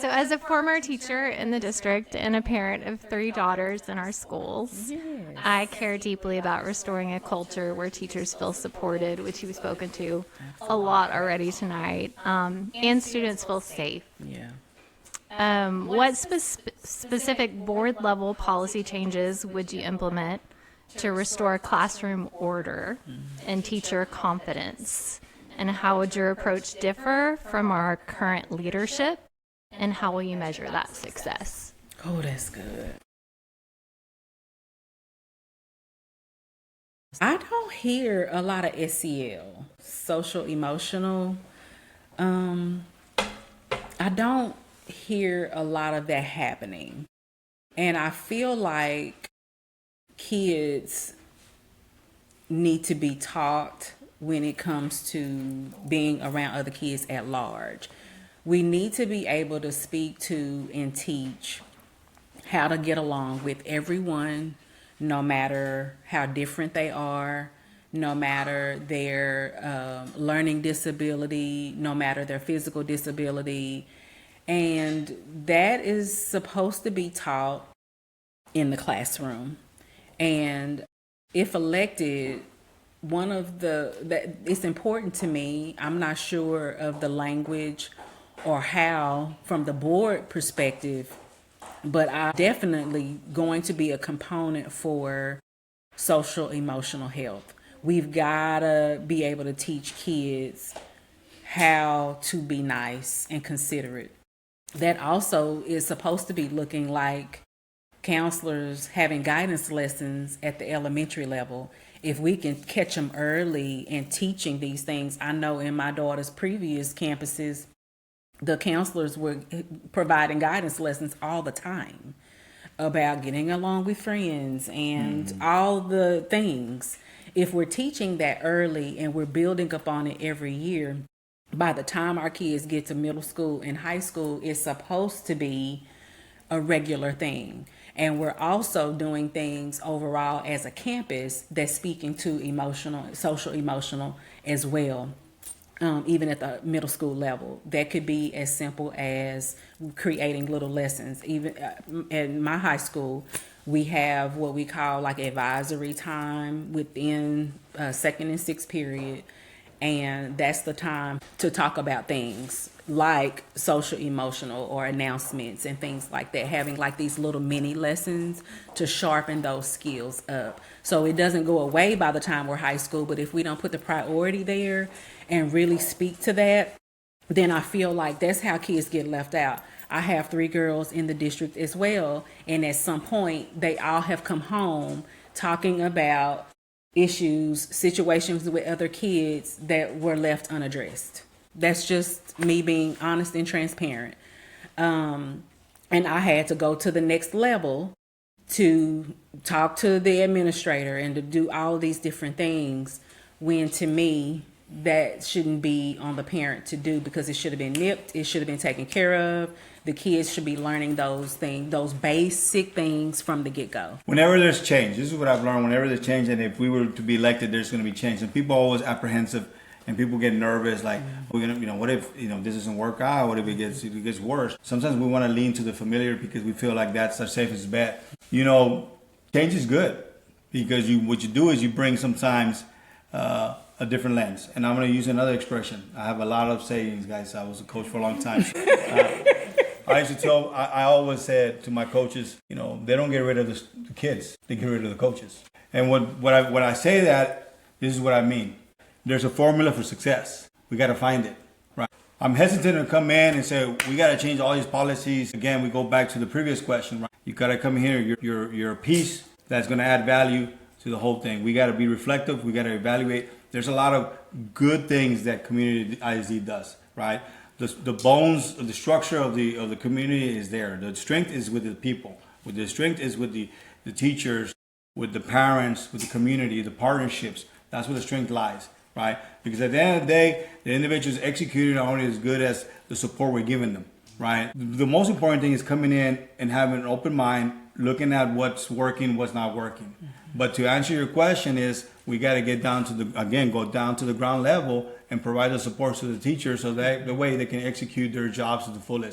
So as a former teacher in the district and a parent of 3 daughters in our schools, I care deeply about restoring a culture where teachers feel supported, which you've spoken to a lot already tonight, and students feel safe. Yeah. What specific board level policy changes would you implement to restore classroom order and teacher confidence? And how would your approach differ from our current leadership? And how will you measure that success? Oh, that's good. I don't hear a lot of SEL, social emotional. I don't hear a lot of that happening. And I feel like kids need to be taught when it comes to being around other kids at large. We need to be able to speak to and teach how to get along with everyone, no matter how different they are, no matter their learning disability, no matter their physical disability. And that is supposed to be taught in the classroom. And if elected, it's important to me. I'm not sure of the language or how from the board perspective, but I'm definitely going to be a component for social emotional health. We've got to be able to teach kids how to be nice and considerate. That also is supposed to be looking like counselors having guidance lessons at the elementary level. If we can catch them early and teaching these things, I know in my daughter's previous campuses, the counselors were providing guidance lessons all the time about getting along with friends and all the things. If we're teaching that early and we're building up on it every year, by the time our kids get to middle school and high school, it's supposed to be a regular thing. And we're also doing things overall as a campus that's speaking to social emotional as well. Even at the middle school level, that could be as simple as creating little lessons. Even in my high school, we have what we call like advisory time within second and sixth period. And that's the time to talk about things like social emotional or announcements and things like that, having like these little mini lessons to sharpen those skills up. So it doesn't go away by the time we're high school, but if we don't put the priority there and really speak to that, then I feel like that's how kids get left out. I have 3 girls in the district as well, and at some point they all have come home talking about issues, situations with other kids that were left unaddressed. That's just me being honest and transparent. And I had to go to the next level to talk to the administrator and to do all of these different things, when to me, that shouldn't be on the parent to do, because it should have been nipped, it should have been taken care of. The kids should be learning those things, those basic things from the get-go. Whenever there's change, this is what I've learned, whenever there's change, and if we were to be elected, there's going to be change. And people are always apprehensive, and people get nervous, like, we're gonna, what if, this doesn't work out? What if it gets worse? Sometimes we want to lean to the familiar because we feel like that's our safest bet. Change is good, because what you do is you bring sometimes a different lens. And I'm going to use another expression. I have a lot of sayings, guys. I was a coach for a long time. I always said to my coaches, they don't get rid of the kids, they get rid of the coaches. And when I say that, this is what I mean. There's a formula for success. We got to find it, right? I'm hesitant to come in and say, we got to change all these policies. Again, we go back to the previous question, right? You got to come here, you're a piece that's going to add value to the whole thing. We got to be reflective. We got to evaluate. There's a lot of good things that community ISD does, right? The bones, the structure of the community is there. The strength is with the people. The strength is with the teachers, with the parents, with the community, the partnerships. That's where the strength lies, right? Because at the end of the day, the individuals executing are only as good as the support we're giving them, right? The most important thing is coming in and having an open mind, looking at what's working, what's not working. But to answer your question is, we got to get down to go down to the ground level and provide the support to the teachers so that the way they can execute their jobs to the fullest.